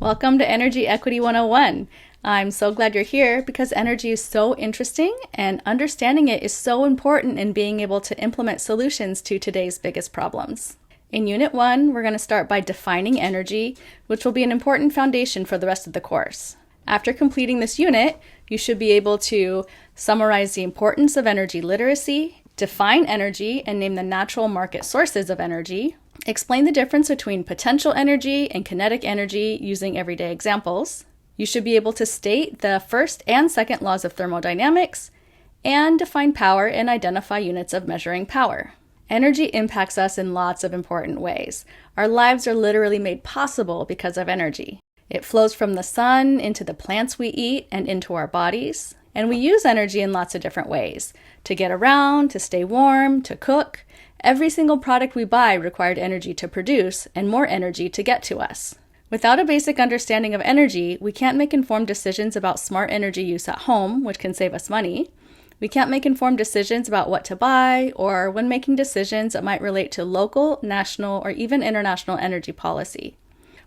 Welcome to Energy Equity 101. I'm so glad you're here because energy is so interesting and understanding it is so important in being able to implement solutions to today's biggest problems. In Unit 1, we're going to start by defining energy, which will be an important foundation for the rest of the course. After completing this unit, you should be able to summarize the importance of energy literacy, define energy and name the natural market sources of energy, explain the difference between potential energy and kinetic energy using everyday examples. You should be able to state the first and second laws of thermodynamics and define power and identify units of measuring power. Energy impacts us in lots of important ways. Our lives are literally made possible because of energy. It flows from the sun into the plants we eat and into our bodies. And we use energy in lots of different ways. To get around, to stay warm, to cook. Every single product we buy required energy to produce and more energy to get to us. Without a basic understanding of energy, we can't make informed decisions about smart energy use at home, which can save us money. We can't make informed decisions about what to buy, or when making decisions that might relate to local, national, or even international energy policy.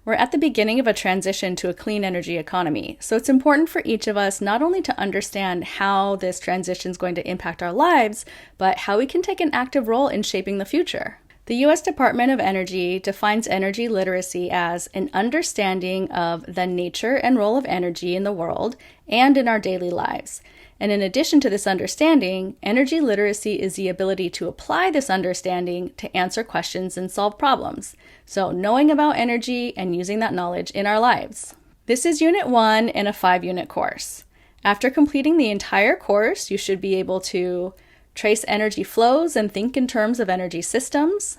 We're at the beginning of a transition to a clean energy economy, so it's important for each of us not only to understand how this transition is going to impact our lives, but how we can take an active role in shaping the future. The U.S. Department of Energy defines energy literacy as an understanding of the nature and role of energy in the world and in our daily lives. And in addition to this understanding, energy literacy is the ability to apply this understanding to answer questions and solve problems. So knowing about energy and using that knowledge in our lives. This is Unit 1 in a 5-unit course. After completing the entire course, you should be able to trace energy flows and think in terms of energy systems.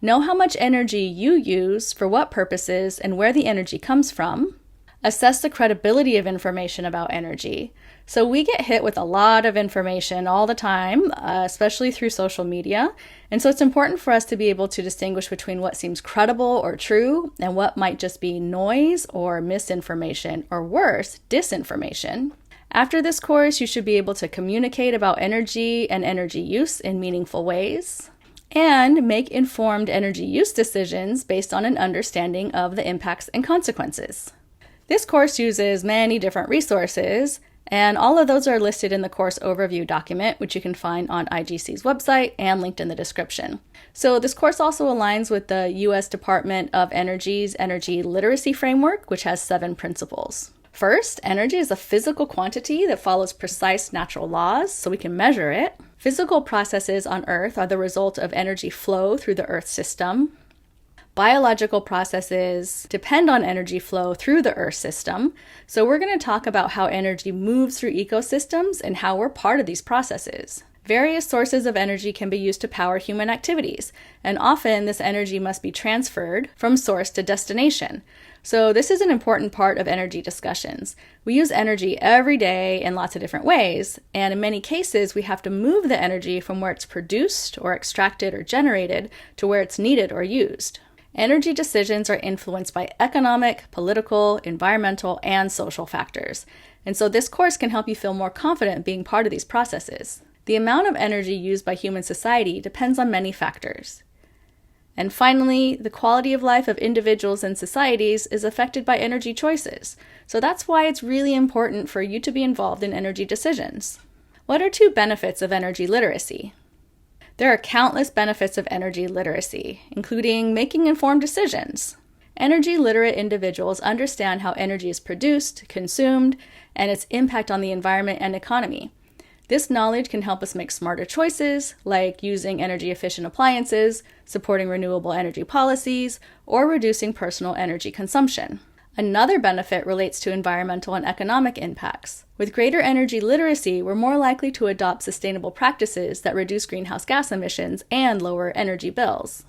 Know how much energy you use, for what purposes, and where the energy comes from. Assess the credibility of information about energy. So we get hit with a lot of information all the time, especially through social media. And so it's important for us to be able to distinguish between what seems credible or true and what might just be noise or misinformation, or worse, disinformation. After this course, you should be able to communicate about energy and energy use in meaningful ways and make informed energy use decisions based on an understanding of the impacts and consequences. This course uses many different resources, and all of those are listed in the course overview document, which you can find on IGC's website and linked in the description. So this course also aligns with the U.S. Department of Energy's Energy Literacy Framework, which has 7 principles. First, energy is a physical quantity that follows precise natural laws, so we can measure it. Physical processes on Earth are the result of energy flow through the Earth system. Biological processes depend on energy flow through the Earth system, so we're going to talk about how energy moves through ecosystems and how we're part of these processes. Various sources of energy can be used to power human activities, and often this energy must be transferred from source to destination. So this is an important part of energy discussions. We use energy every day in lots of different ways, and in many cases we have to move the energy from where it's produced or extracted or generated to where it's needed or used. Energy decisions are influenced by economic, political, environmental, and social factors. And so this course can help you feel more confident being part of these processes. The amount of energy used by human society depends on many factors. And finally, the quality of life of individuals and societies is affected by energy choices. So that's why it's really important for you to be involved in energy decisions. What are 2 benefits of energy literacy? There are countless benefits of energy literacy, including making informed decisions. Energy literate individuals understand how energy is produced, consumed, and its impact on the environment and economy. This knowledge can help us make smarter choices, like using energy-efficient appliances, supporting renewable energy policies, or reducing personal energy consumption. Another benefit relates to environmental and economic impacts. With greater energy literacy, we're more likely to adopt sustainable practices that reduce greenhouse gas emissions and lower energy bills.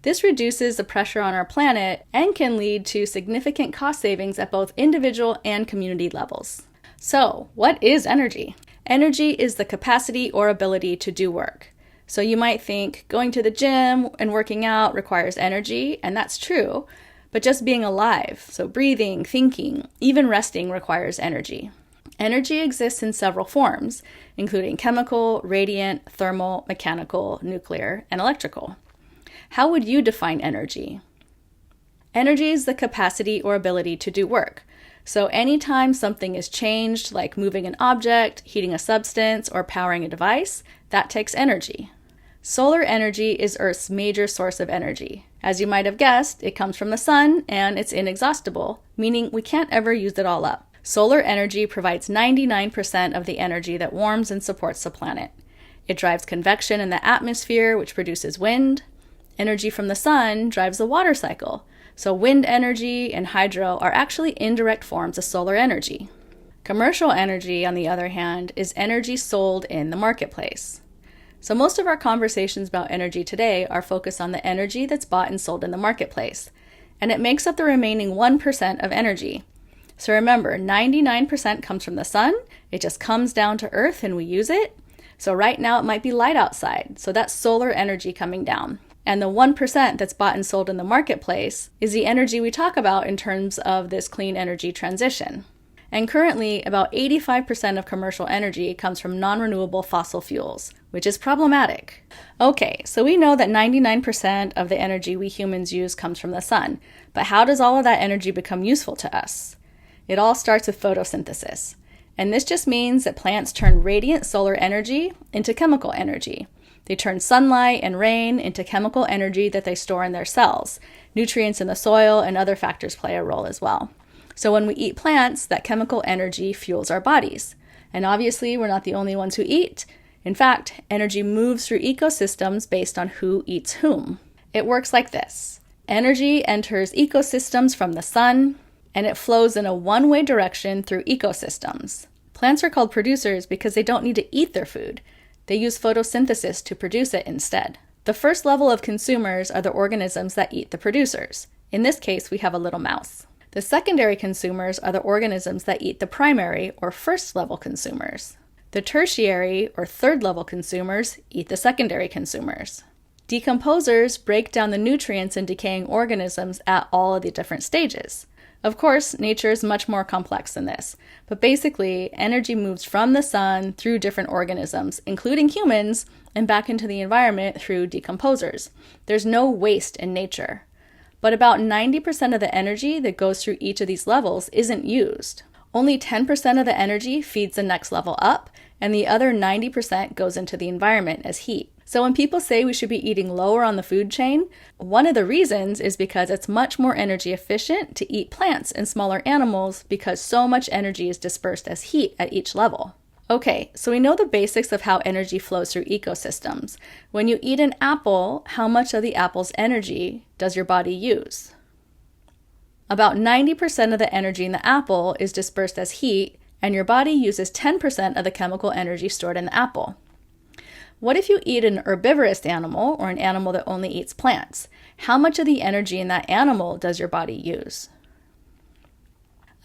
This reduces the pressure on our planet and can lead to significant cost savings at both individual and community levels. So, what is energy? Energy is the capacity or ability to do work. So you might think going to the gym and working out requires energy, and that's true. But just being alive, so breathing, thinking, even resting requires energy. Energy exists in several forms, including chemical, radiant, thermal, mechanical, nuclear, and electrical. How would you define energy? Energy is the capacity or ability to do work. So anytime something is changed, like moving an object, heating a substance, or powering a device, that takes energy. Solar energy is Earth's major source of energy. As you might have guessed, it comes from the sun and it's inexhaustible, meaning we can't ever use it all up. Solar energy provides 99% of the energy that warms and supports the planet. It drives convection in the atmosphere, which produces wind. Energy from the sun drives the water cycle. So wind energy and hydro are actually indirect forms of solar energy. Commercial energy, on the other hand, is energy sold in the marketplace. So most of our conversations about energy today are focused on the energy that's bought and sold in the marketplace, and it makes up the remaining 1% of energy. So remember, 99% comes from the sun, it just comes down to Earth and we use it. So right now it might be light outside, so that's solar energy coming down. And the 1% that's bought and sold in the marketplace is the energy we talk about in terms of this clean energy transition. And currently, about 85% of commercial energy comes from non-renewable fossil fuels, which is problematic. Okay, so we know that 99% of the energy we humans use comes from the sun, but how does all of that energy become useful to us? It all starts with photosynthesis. And this just means that plants turn radiant solar energy into chemical energy. They turn sunlight and rain into chemical energy that they store in their cells. Nutrients in the soil and other factors play a role as well. So when we eat plants, that chemical energy fuels our bodies. And obviously, we're not the only ones who eat. In fact, energy moves through ecosystems based on who eats whom. It works like this. Energy enters ecosystems from the sun, and it flows in a one-way direction through ecosystems. Plants are called producers because they don't need to eat their food. They use photosynthesis to produce it instead. The first level of consumers are the organisms that eat the producers. In this case, we have a little mouse. The secondary consumers are the organisms that eat the primary or first level consumers. The tertiary or third level consumers eat the secondary consumers. Decomposers break down the nutrients in decaying organisms at all of the different stages. Of course, nature is much more complex than this, but basically, energy moves from the sun through different organisms, including humans, and back into the environment through decomposers. There's no waste in nature. But about 90% of the energy that goes through each of these levels isn't used. Only 10% of the energy feeds the next level up, and the other 90% goes into the environment as heat. So when people say we should be eating lower on the food chain, one of the reasons is because it's much more energy efficient to eat plants and smaller animals because so much energy is dispersed as heat at each level. Okay, so we know the basics of how energy flows through ecosystems. When you eat an apple, how much of the apple's energy does your body use? About 90% of the energy in the apple is dispersed as heat, and your body uses 10% of the chemical energy stored in the apple. What if you eat an herbivorous animal, or an animal that only eats plants? How much of the energy in that animal does your body use?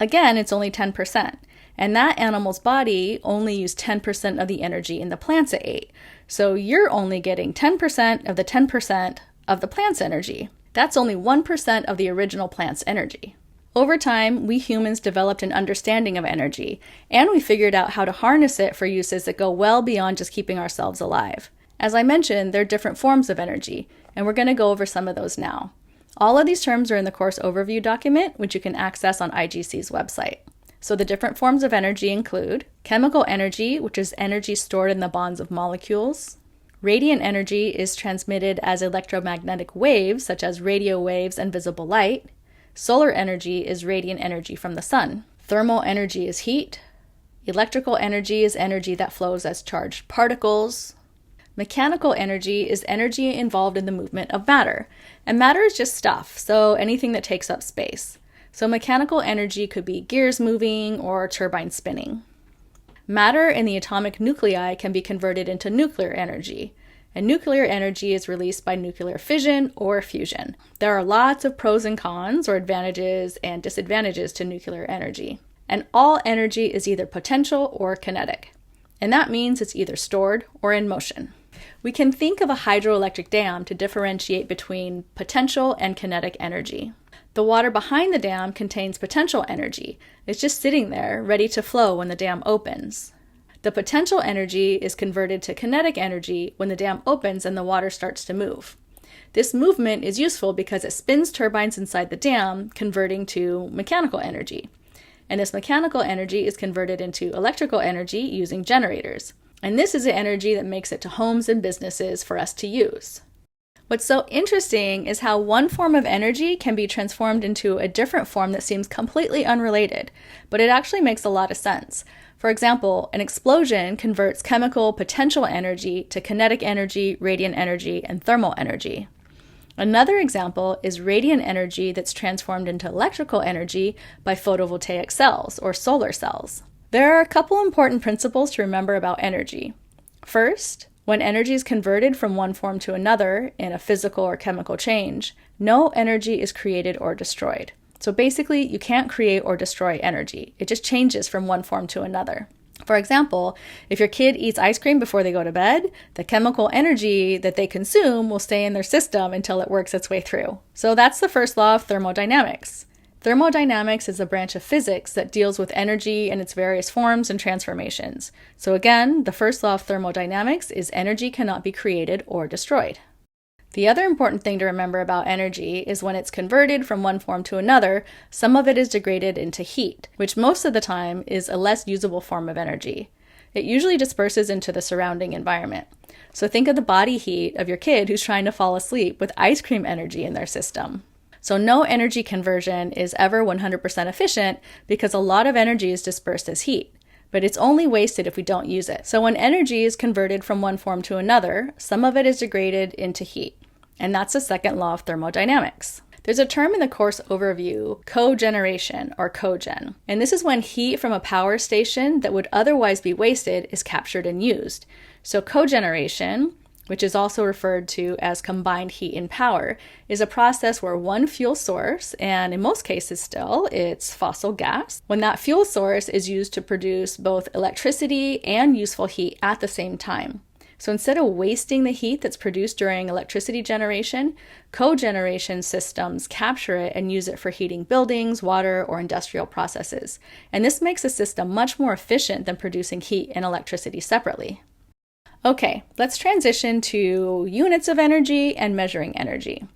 Again, it's only 10%, and that animal's body only used 10% of the energy in the plants it ate. So you're only getting 10% of the 10% of the plant's energy. That's only 1% of the original plant's energy. Over time, we humans developed an understanding of energy, and we figured out how to harness it for uses that go well beyond just keeping ourselves alive. As I mentioned, there are different forms of energy, and we're going to go over some of those now. All of these terms are in the course overview document, which you can access on IGC's website. So the different forms of energy include chemical energy, which is energy stored in the bonds of molecules. Radiant energy is transmitted as electromagnetic waves, such as radio waves and visible light. Solar energy is radiant energy from the sun. Thermal energy is heat. Electrical energy is energy that flows as charged particles. Mechanical energy is energy involved in the movement of matter. And matter is just stuff, so anything that takes up space. So mechanical energy could be gears moving or turbines spinning. Matter in the atomic nuclei can be converted into nuclear energy. And nuclear energy is released by nuclear fission or fusion. There are lots of pros and cons, or advantages and disadvantages to nuclear energy. And all energy is either potential or kinetic. And that means it's either stored or in motion. We can think of a hydroelectric dam to differentiate between potential and kinetic energy. The water behind the dam contains potential energy. It's just sitting there, ready to flow when the dam opens. The potential energy is converted to kinetic energy when the dam opens and the water starts to move. This movement is useful because it spins turbines inside the dam, converting to mechanical energy. And this mechanical energy is converted into electrical energy using generators. And this is the energy that makes it to homes and businesses for us to use. What's so interesting is how one form of energy can be transformed into a different form that seems completely unrelated, but it actually makes a lot of sense. For example, an explosion converts chemical potential energy to kinetic energy, radiant energy, and thermal energy. Another example is radiant energy that's transformed into electrical energy by photovoltaic cells or solar cells. There are a couple important principles to remember about energy. First, when energy is converted from one form to another in a physical or chemical change, no energy is created or destroyed. So basically, you can't create or destroy energy. It just changes from one form to another. For example, if your kid eats ice cream before they go to bed, the chemical energy that they consume will stay in their system until it works its way through. So that's the first law of thermodynamics. Thermodynamics is a branch of physics that deals with energy and its various forms and transformations. So again, the first law of thermodynamics is energy cannot be created or destroyed. The other important thing to remember about energy is when it's converted from one form to another, some of it is degraded into heat, which most of the time is a less usable form of energy. It usually disperses into the surrounding environment. So think of the body heat of your kid who's trying to fall asleep with ice cream energy in their system. So no energy conversion is ever 100% efficient because a lot of energy is dispersed as heat. But it's only wasted if we don't use it. So when energy is converted from one form to another, some of it is degraded into heat. And that's the second law of thermodynamics. There's a term in the course overview, cogeneration or cogen. And this is when heat from a power station that would otherwise be wasted is captured and used. So cogeneration, which is also referred to as combined heat and power, is a process where one fuel source, and in most cases still, it's fossil gas, when that fuel source is used to produce both electricity and useful heat at the same time. So instead of wasting the heat that's produced during electricity generation, cogeneration systems capture it and use it for heating buildings, water, or industrial processes. And this makes the system much more efficient than producing heat and electricity separately. Okay, let's transition to units of energy and measuring energy.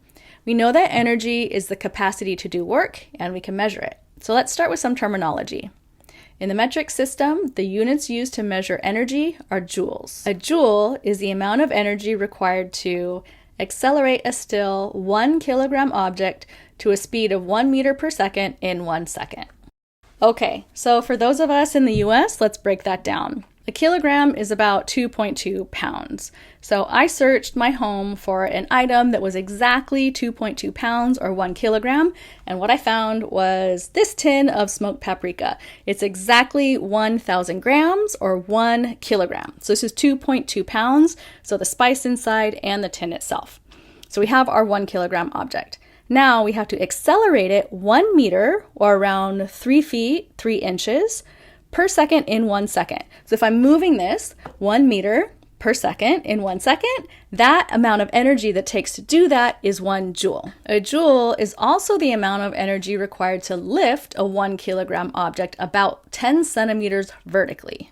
We know that energy is the capacity to do work, and we can measure it. So let's start with some terminology. In the metric system, the units used to measure energy are joules. A joule is the amount of energy required to accelerate a still 1 kilogram object to a speed of 1 meter per second in 1 second. Okay, so for those of us in the US, let's break that down. A kilogram is about 2.2 pounds. So I searched my home for an item that was exactly 2.2 pounds or 1 kilogram, and what I found was this tin of smoked paprika. It's exactly 1,000 grams or 1 kilogram. So this is 2.2 pounds, so the spice inside and the tin itself. So we have our 1 kilogram object. Now we have to accelerate it 1 meter or around 3 feet, 3 inches per second in 1 second. So if I'm moving this 1 meter per second in 1 second, that amount of energy that takes to do that is 1 joule. A joule is also the amount of energy required to lift a 1 kilogram object about 10 centimeters vertically.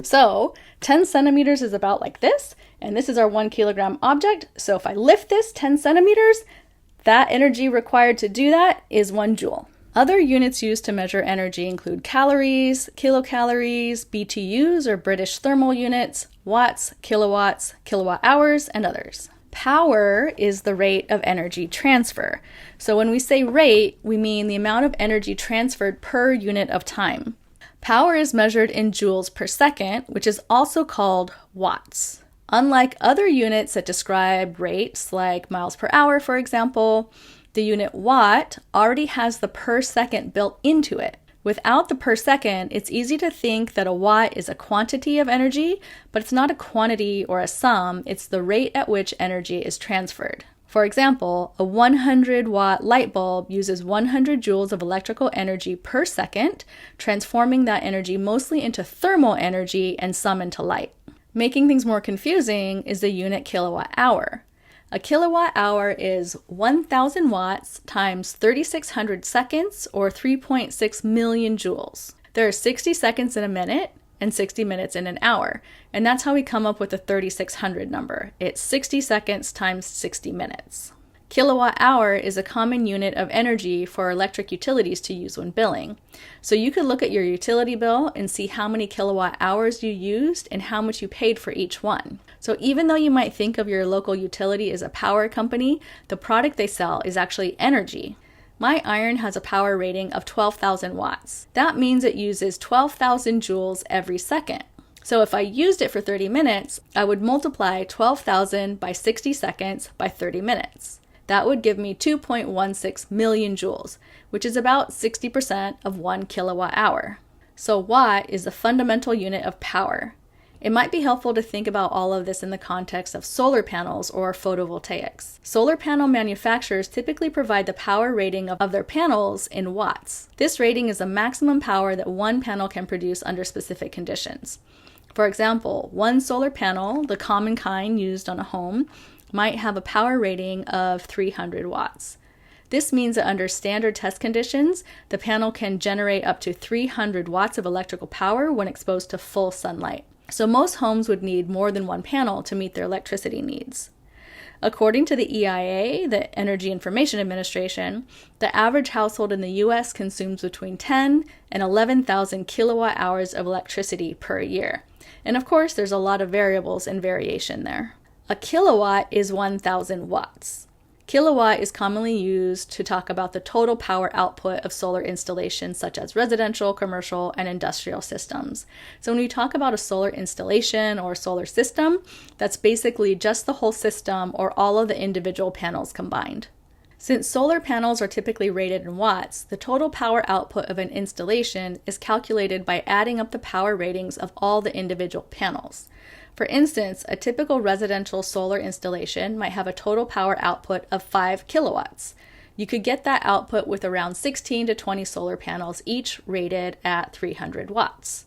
So 10 centimeters is about like this, and this is our 1 kilogram object. So if I lift this 10 centimeters, that energy required to do that is 1 joule. Other units used to measure energy include calories, kilocalories, BTUs or British thermal units, watts, kilowatts, kilowatt hours, and others. Power is the rate of energy transfer. So when we say rate, we mean the amount of energy transferred per unit of time. Power is measured in joules per second, which is also called watts. Unlike other units that describe rates, like miles per hour, for example, the unit watt already has the per second built into it. Without the per second, it's easy to think that a watt is a quantity of energy, but it's not a quantity or a sum, it's the rate at which energy is transferred. For example, a 100 watt light bulb uses 100 joules of electrical energy per second, transforming that energy mostly into thermal energy and some into light. Making things more confusing is the unit kilowatt hour. A kilowatt hour is 1,000 watts times 3,600 seconds or 3.6 million joules. There are 60 seconds in a minute, and 60 minutes in an hour. And that's how we come up with the 3600 number. It's 60 seconds times 60 minutes. Kilowatt hour is a common unit of energy for electric utilities to use when billing. So you could look at your utility bill and see how many kilowatt hours you used and how much you paid for each one. So even though you might think of your local utility as a power company, the product they sell is actually energy. My iron has a power rating of 12,000 watts. That means it uses 12,000 joules every second. So if I used it for 30 minutes, I would multiply 12,000 by 60 seconds by 30 minutes. That would give me 2.16 million joules, which is about 60% of 1 kilowatt hour. So watt is the fundamental unit of power. It might be helpful to think about all of this in the context of solar panels or photovoltaics. Solar panel manufacturers typically provide the power rating of their panels in watts. This rating is the maximum power that one panel can produce under specific conditions. For example, one solar panel, the common kind used on a home, might have a power rating of 300 watts. This means that under standard test conditions, the panel can generate up to 300 watts of electrical power when exposed to full sunlight. So most homes would need more than one panel to meet their electricity needs. According to the EIA, the Energy Information Administration, the average household in the U.S. consumes between 10 and 11,000 kilowatt hours of electricity per year. And of course, there's a lot of variables and variation there. A kilowatt is 1,000 watts. Kilowatt is commonly used to talk about the total power output of solar installations such as residential, commercial, and industrial systems. So when we talk about a solar installation or a solar system, that's basically just the whole system or all of the individual panels combined. Since solar panels are typically rated in watts, the total power output of an installation is calculated by adding up the power ratings of all the individual panels. For instance, a typical residential solar installation might have a total power output of 5 kilowatts. You could get that output with around 16 to 20 solar panels, each rated at 300 watts.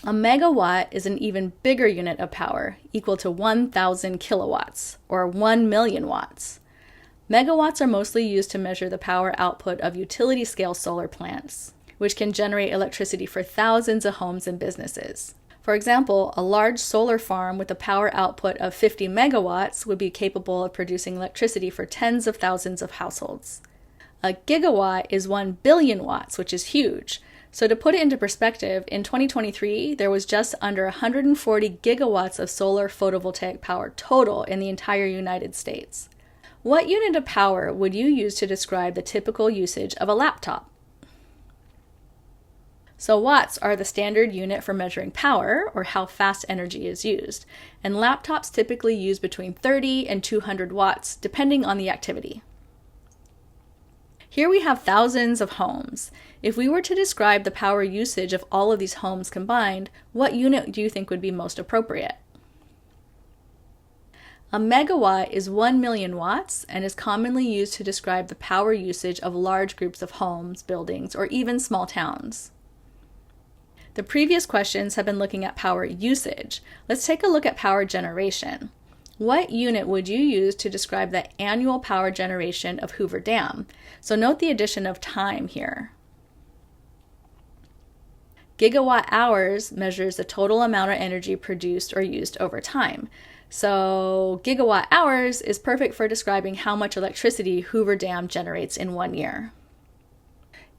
A megawatt is an even bigger unit of power, equal to 1,000 kilowatts, or 1 million watts. Megawatts are mostly used to measure the power output of utility-scale solar plants, which can generate electricity for thousands of homes and businesses. For example, a large solar farm with a power output of 50 megawatts would be capable of producing electricity for tens of thousands of households. A gigawatt is 1 billion watts, which is huge. So to put it into perspective, in 2023, there was just under 140 gigawatts of solar photovoltaic power total in the entire United States. What unit of power would you use to describe the typical usage of a laptop? So watts are the standard unit for measuring power, or how fast energy is used, and laptops typically use between 30 and 200 watts, depending on the activity. Here we have thousands of homes. If we were to describe the power usage of all of these homes combined, what unit do you think would be most appropriate? A megawatt is 1 million watts and is commonly used to describe the power usage of large groups of homes, buildings, or even small towns. The previous questions have been looking at power usage. Let's take a look at power generation. What unit would you use to describe the annual power generation of Hoover Dam? So note the addition of time here. Gigawatt hours measures the total amount of energy produced or used over time. So gigawatt hours is perfect for describing how much electricity Hoover Dam generates in 1 year.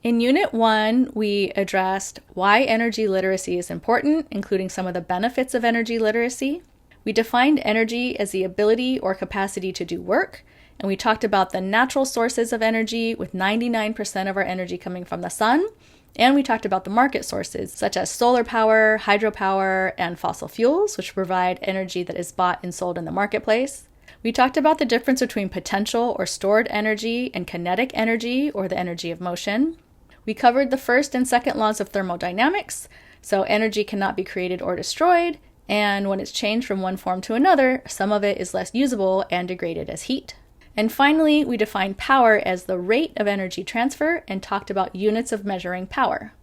In Unit 1, we addressed why energy literacy is important, including some of the benefits of energy literacy. We defined energy as the ability or capacity to do work, and we talked about the natural sources of energy, with 99% of our energy coming from the sun, and we talked about the market sources, such as solar power, hydropower, and fossil fuels, which provide energy that is bought and sold in the marketplace. We talked about the difference between potential or stored energy and kinetic energy, or the energy of motion. We covered the first and second laws of thermodynamics, so energy cannot be created or destroyed, and when it's changed from one form to another, some of it is less usable and degraded as heat. And finally, we defined power as the rate of energy transfer and talked about units of measuring power.